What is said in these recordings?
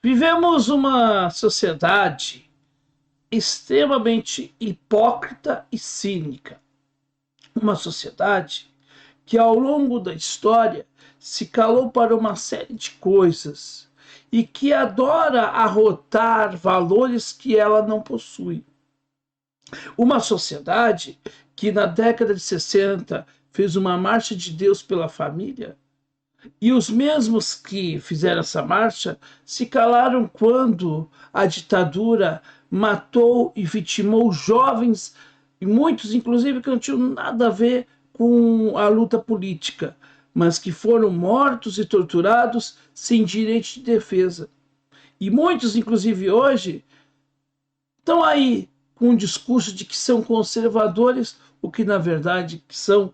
Vivemos uma sociedade extremamente hipócrita e cínica. Uma sociedade que, ao longo da história, se calou para uma série de coisas e que adora arrotar valores que ela não possui. Uma sociedade que, na década de 60, fez uma marcha de Deus pela família. E os mesmos que fizeram essa marcha se calaram quando a ditadura matou e vitimou jovens, e muitos, inclusive, que não tinham nada a ver com a luta política, mas que foram mortos e torturados sem direito de defesa. E muitos, inclusive hoje, estão aí com um discurso de que são conservadores, o que na verdade são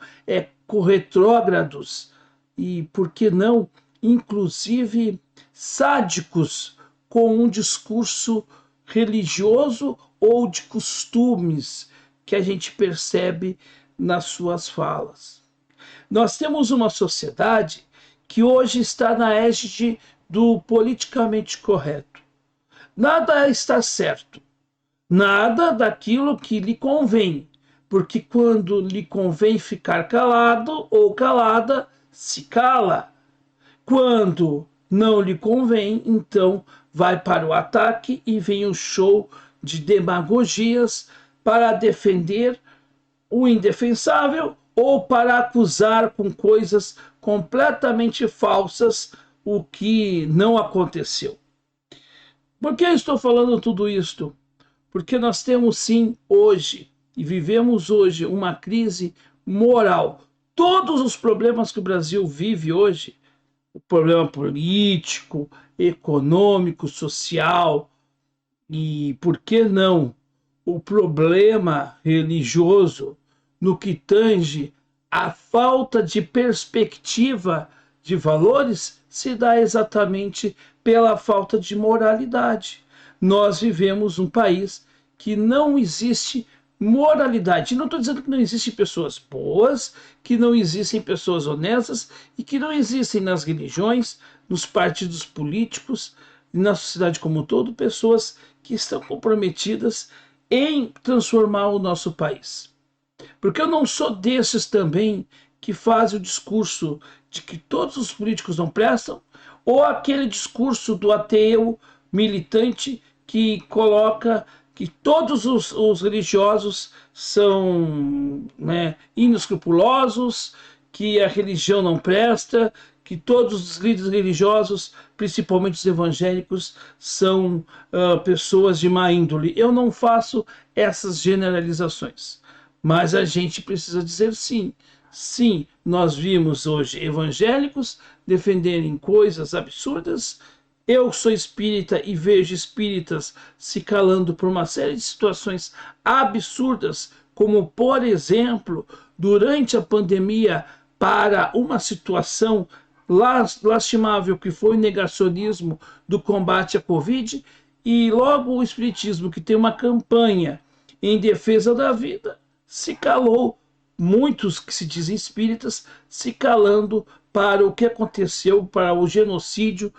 retrógrados e, por que não, inclusive sádicos, com um discurso religioso ou de costumes que a gente percebe nas suas falas. Nós temos uma sociedade que hoje está na égide do politicamente correto. Nada está certo, nada daquilo que lhe convém, porque quando lhe convém ficar calado ou calada, se cala. Quando não lhe convém, então vai para o ataque e vem o show de demagogias para defender o indefensável ou para acusar com coisas completamente falsas o que não aconteceu. Por que eu estou falando tudo isto? Porque nós temos sim hoje, e vivemos hoje, uma crise moral. Todos os problemas que o Brasil vive hoje, o problema político, econômico, social, e por que não o problema religioso, no que tange a falta de perspectiva de valores, se dá exatamente pela falta de moralidade. Nós vivemos um país que não existe moralidade. E não estou dizendo que não existem pessoas boas, que não existem pessoas honestas e que não existem nas religiões, nos partidos políticos e na sociedade como um todo pessoas que estão comprometidas em transformar o nosso país. Porque eu não sou desses também que faz o discurso de que todos os políticos não prestam, ou aquele discurso do ateu militante que coloca que todos os religiosos são, né, inescrupulosos, que a religião não presta, que todos os líderes religiosos, principalmente os evangélicos, são pessoas de má índole. Eu não faço essas generalizações, mas a gente precisa dizer sim. Sim, nós vimos hoje evangélicos defenderem coisas absurdas. Eu sou espírita e vejo espíritas se calando por uma série de situações absurdas, como, por exemplo, durante a pandemia, para uma situação lastimável que foi o negacionismo do combate à Covid, e logo o espiritismo, que tem uma campanha em defesa da vida, se calou, muitos que se dizem espíritas, se calando para o que aconteceu, para o genocídio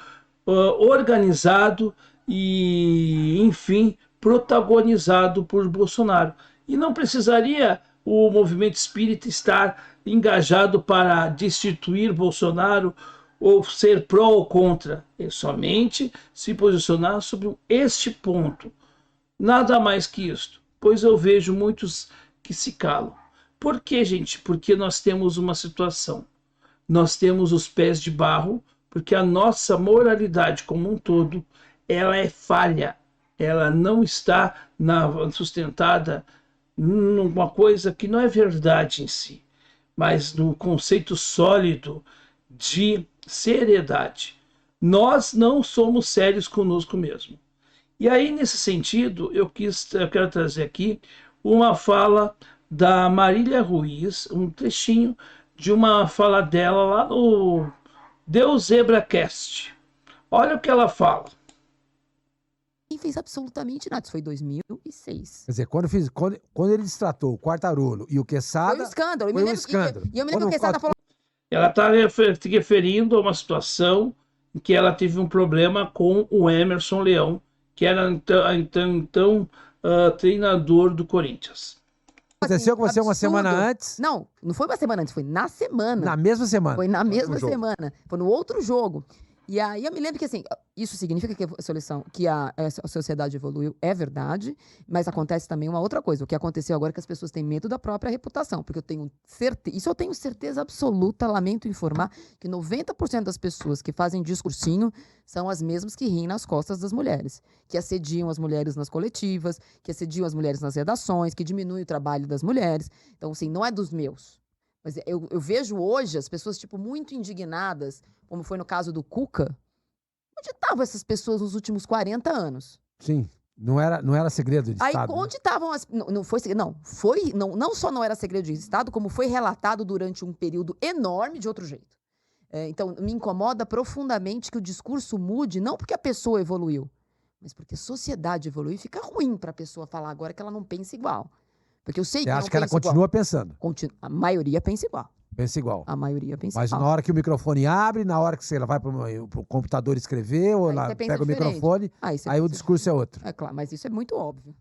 organizado e, enfim, protagonizado por Bolsonaro. E não precisaria o movimento espírita estar engajado para destituir Bolsonaro ou ser pró ou contra. É somente se posicionar sobre este ponto. Nada mais que isto. Pois eu vejo muitos que se calam. Por quê, gente? Porque nós temos uma situação. Nós temos os pés de barro, porque a nossa moralidade como um todo, ela é falha. Ela não está sustentada numa coisa que não é verdade em si, mas no conceito sólido de seriedade. Nós não somos sérios conosco mesmo. E aí, nesse sentido, eu quero trazer aqui uma fala da Marília Ruiz, um trechinho de uma fala dela lá no Deus Zebracast. Olha o que ela fala. Ninguém fez absolutamente nada. Isso foi em 2006. Quer dizer, quando ele destratou o Quartarolo e o Quesada... Foi um escândalo. Foi um escândalo. E eu me lembro que o Quesada falou... Ela está se referindo a uma situação em que ela teve um problema com o Emerson Leão, que era então treinador do Corinthians. Aconteceu com você uma semana absurdo. antes? Não foi uma semana antes, foi na semana. Na mesma semana? Foi na mesma jogo. semana. Foi no outro jogo. E aí eu me lembro que, assim, isso significa que a sociedade evoluiu, é verdade, mas acontece também uma outra coisa. O que aconteceu agora é que as pessoas têm medo da própria reputação, porque eu tenho certeza absoluta, lamento informar, que 90% das pessoas que fazem discursinho são as mesmas que riem nas costas das mulheres, que assediam as mulheres nas coletivas, que assediam as mulheres nas redações, que diminuem o trabalho das mulheres. Então, assim, não é dos meus. Mas eu vejo hoje as pessoas, tipo, muito indignadas, como foi no caso do Cuca. Onde estavam essas pessoas nos últimos 40 anos? Sim, não era segredo de Aí, Estado. onde estavam as... Não só não era segredo de Estado, como foi relatado durante um período enorme de outro jeito. Então, me incomoda profundamente que o discurso mude, não porque a pessoa evoluiu, mas porque a sociedade evoluiu e fica ruim para a pessoa falar agora que ela não pensa igual. Porque eu sei Você que acha não que ela pensa continua igual. pensando? A maioria pensa igual. Pensa igual. A maioria pensa Mas igual. na hora que o microfone abre, na hora que ela vai pro computador escrever, ou Aí ela você pensa pega o diferente. microfone, Aí você aí o pensa discurso é outro. É claro, mas isso é muito óbvio.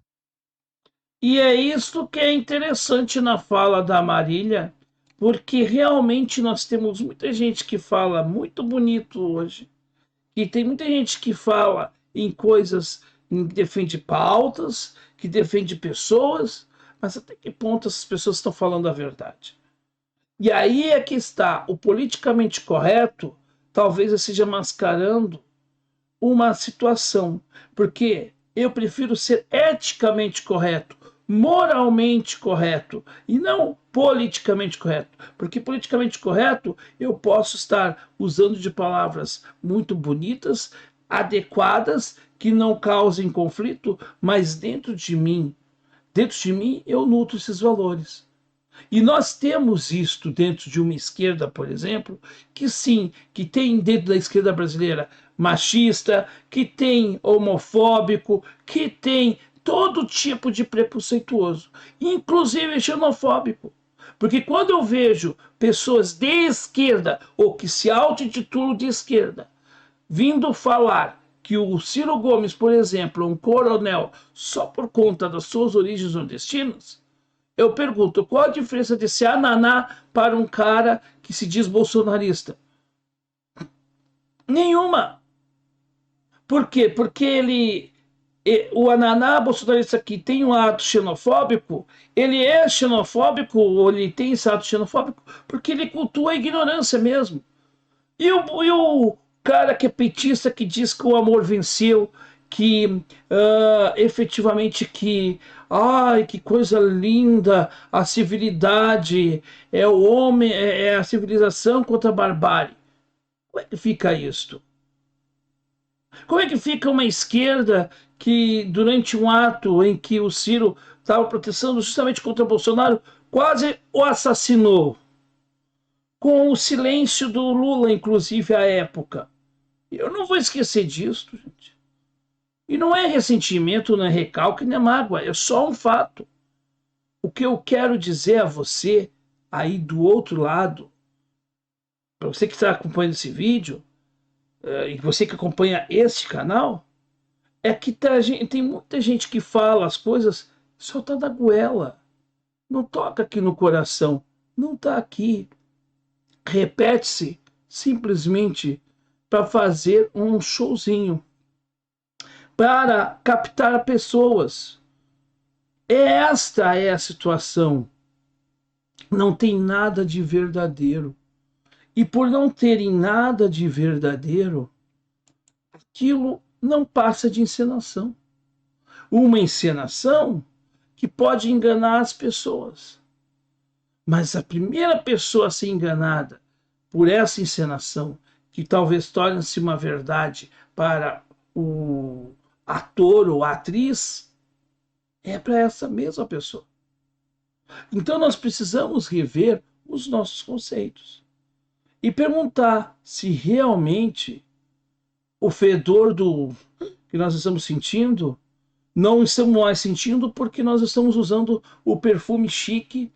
E é isso que é interessante na fala da Marília, porque realmente nós temos muita gente que fala muito bonito hoje, e tem muita gente que fala em coisas, que defende pautas, que defende pessoas, mas até que ponto essas pessoas estão falando a verdade? E aí é que está, o politicamente correto talvez esteja mascarando uma situação, porque eu prefiro ser eticamente correto, moralmente correto e não politicamente correto, porque politicamente correto eu posso estar usando de palavras muito bonitas, adequadas, que não causem conflito, mas dentro de mim eu nutro esses valores. E nós temos isto dentro de uma esquerda, por exemplo, que sim, que tem dentro da esquerda brasileira machista, que tem homofóbico, que tem todo tipo de preconceituoso, inclusive xenofóbico. Porque quando eu vejo pessoas de esquerda, ou que se auto-intitulam de esquerda, vindo falar que o Ciro Gomes, por exemplo, é um coronel só por conta das suas origens nordestinas, eu pergunto, qual a diferença desse ananá para um cara que se diz bolsonarista? Nenhuma. Por quê? Porque o ananá bolsonarista que tem um ato xenofóbico, ele é xenofóbico, ou ele tem esse ato xenofóbico, porque ele cultua a ignorância mesmo. E o cara que é petista, que diz que o amor venceu, que efetivamente que ai, que coisa linda, a civilidade é o homem, é a civilização contra a barbárie. Como é que fica isto? Como é que fica uma esquerda que, durante um ato em que o Ciro estava protestando justamente contra o Bolsonaro, quase o assassinou? Com o silêncio do Lula, inclusive, à época. Eu não vou esquecer disso, gente. E não é ressentimento, não é recalque, nem é mágoa, é só um fato. O que eu quero dizer a você, aí do outro lado, para você que está acompanhando esse vídeo, e você que acompanha este canal, é que tem muita gente que fala as coisas só tá da goela. Não toca aqui no coração. Não tá aqui. Repete-se simplesmente para fazer um showzinho, para captar pessoas. Esta é a situação. Não tem nada de verdadeiro. E por não terem nada de verdadeiro, aquilo não passa de encenação. Uma encenação que pode enganar as pessoas. Mas a primeira pessoa a ser enganada por essa encenação, que talvez torne-se uma verdade para o ator ou a atriz, é para essa mesma pessoa. Então nós precisamos rever os nossos conceitos e perguntar se realmente o fedor que nós estamos sentindo, não estamos mais sentindo porque nós estamos usando o perfume chique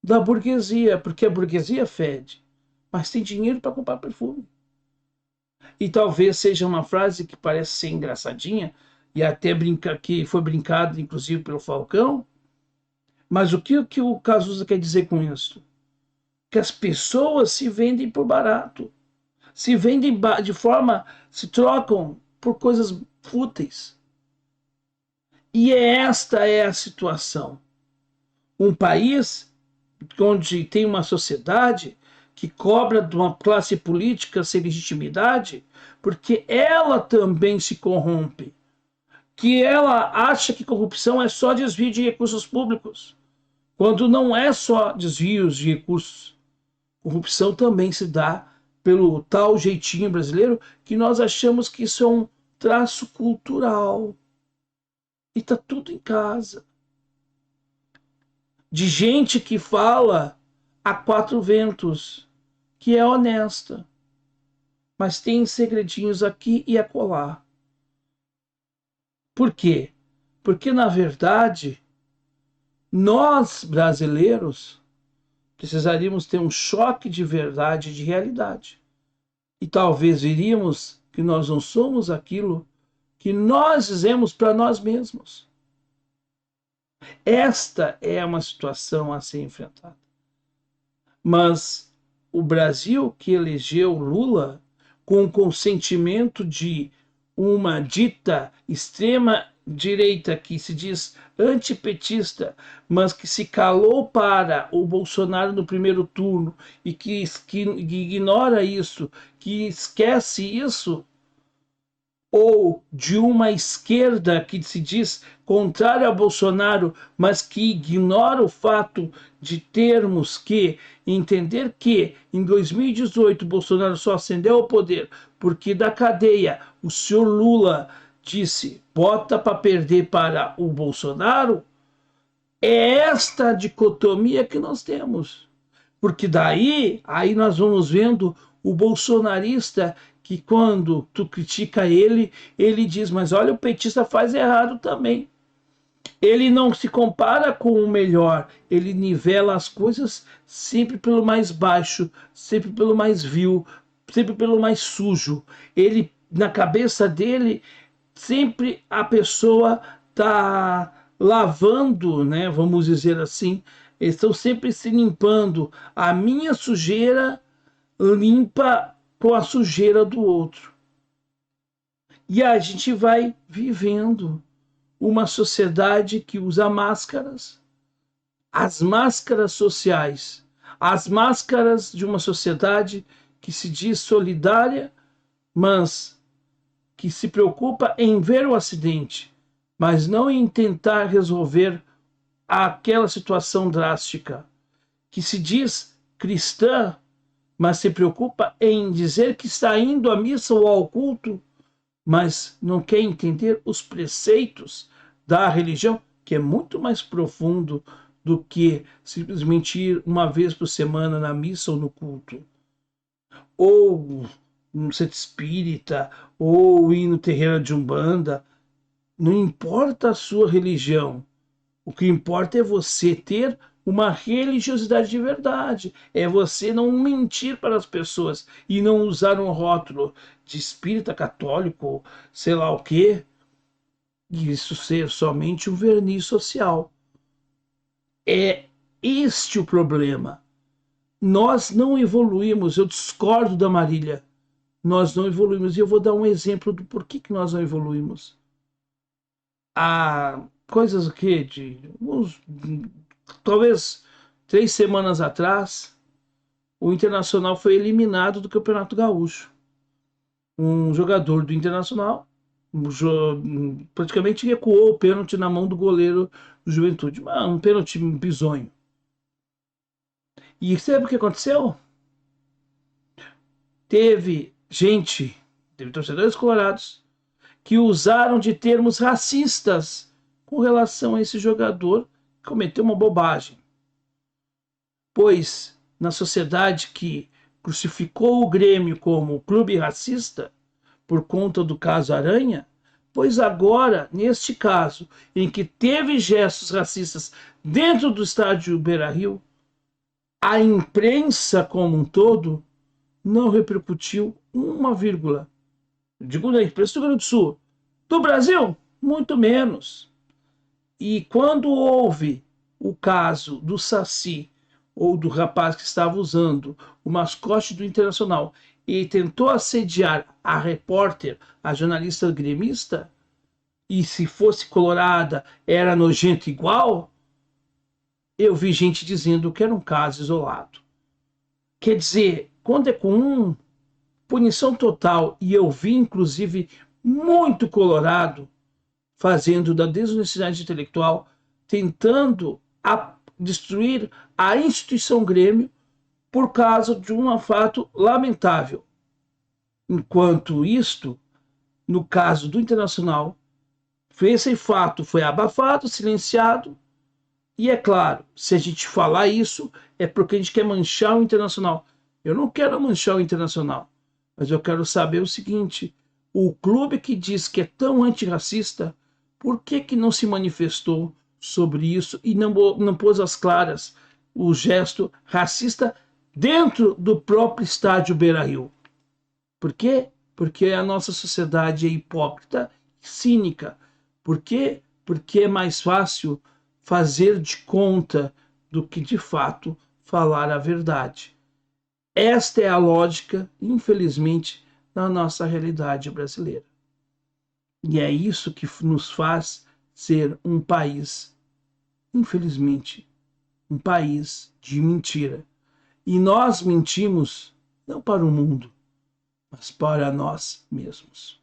da burguesia, porque a burguesia fede, mas tem dinheiro para comprar perfume. e talvez seja uma frase que parece ser engraçadinha, e até que foi brincado, inclusive, pelo Falcão, mas o que o Cazuza quer dizer com isso? Que as pessoas se vendem por barato, se vendem se trocam por coisas fúteis. E esta é a situação. Um país onde tem uma sociedade que cobra de uma classe política sem legitimidade, porque ela também se corrompe, que ela acha que corrupção é só desvio de recursos públicos, quando não é só desvios de recursos. Corrupção também se dá pelo tal jeitinho brasileiro que nós achamos que isso é um traço cultural. E tá tudo em casa. De gente que fala a quatro ventos, que é honesta, mas tem segredinhos aqui e acolá. Por quê? Porque, na verdade, nós, brasileiros, precisaríamos ter um choque de verdade e de realidade. E talvez veríamos que nós não somos aquilo que nós dizemos para nós mesmos. Esta é uma situação a ser enfrentada. Mas o Brasil que elegeu Lula com o consentimento de uma dita extrema-direita que se diz antipetista, mas que se calou para o Bolsonaro no primeiro turno e que ignora isso, que esquece isso, ou de uma esquerda que se diz contrária a Bolsonaro, mas que ignora o fato de termos que entender que em 2018 Bolsonaro só ascendeu ao poder porque da cadeia o senhor Lula disse bota para perder para o Bolsonaro. É esta dicotomia que nós temos. Porque daí aí nós vamos vendo o bolsonarista que quando tu critica ele, ele diz, mas olha, o petista faz errado também. Ele não se compara com o melhor, ele nivela as coisas sempre pelo mais baixo, sempre pelo mais vil, sempre pelo mais sujo. Ele, na cabeça dele, sempre a pessoa está lavando, né, vamos dizer assim, eles estão sempre se limpando. A minha sujeira limpa com a sujeira do outro. E a gente vai vivendo uma sociedade que usa máscaras, as máscaras sociais, as máscaras de uma sociedade que se diz solidária, mas que se preocupa em ver o acidente, mas não em tentar resolver aquela situação drástica, que se diz cristã, mas se preocupa em dizer que está indo à missa ou ao culto, mas não quer entender os preceitos da religião, que é muito mais profundo do que simplesmente ir uma vez por semana na missa ou no culto, ou no centro espírita, ou ir no terreiro de Umbanda. Não importa a sua religião, o que importa é você ter uma religiosidade de verdade. É você não mentir para as pessoas e não usar um rótulo de espírita católico, sei lá o quê, e isso ser somente um verniz social. É este o problema. Nós não evoluímos, eu discordo da Marília. Nós não evoluímos. E eu vou dar um exemplo do porquê que nós não evoluímos. Há coisas o quê? Talvez 3 semanas atrás, o Internacional foi eliminado do Campeonato Gaúcho. Um jogador do Internacional praticamente recuou o pênalti na mão do goleiro do Juventude. Um pênalti bizonho. E sabe o que aconteceu? Teve torcedores colorados, que usaram de termos racistas com relação a esse jogador que cometeu uma bobagem. Pois, na sociedade que crucificou o Grêmio como clube racista, por conta do caso Aranha, pois agora, neste caso, em que teve gestos racistas dentro do estádio Beira-Rio, a imprensa como um todo não repercutiu uma vírgula. Digo da imprensa do Rio Grande do Sul. Do Brasil, muito menos. E quando houve o caso do Saci, ou do rapaz que estava usando o mascote do Internacional e tentou assediar a repórter, a jornalista gremista, e se fosse colorada era nojento igual, eu vi gente dizendo que era um caso isolado. Quer dizer, quando é comum, punição total, e eu vi inclusive muito colorado fazendo da desonestidade intelectual, tentando destruir a instituição Grêmio por causa de um fato lamentável. Enquanto isto, no caso do Internacional, esse fato foi abafado, silenciado, e é claro, se a gente falar isso, é porque a gente quer manchar o Internacional. Eu não quero manchar o Internacional, mas eu quero saber o seguinte: o clube que diz que é tão antirracista, por que não se manifestou sobre isso e não pôs às claras o gesto racista dentro do próprio estádio Beira-Rio? Por quê? Porque a nossa sociedade é hipócrita e cínica. Por quê? Porque é mais fácil fazer de conta do que de fato falar a verdade. Esta é a lógica, infelizmente, da nossa realidade brasileira. E é isso que nos faz ser um país, infelizmente, um país de mentira. E nós mentimos não para o mundo, mas para nós mesmos.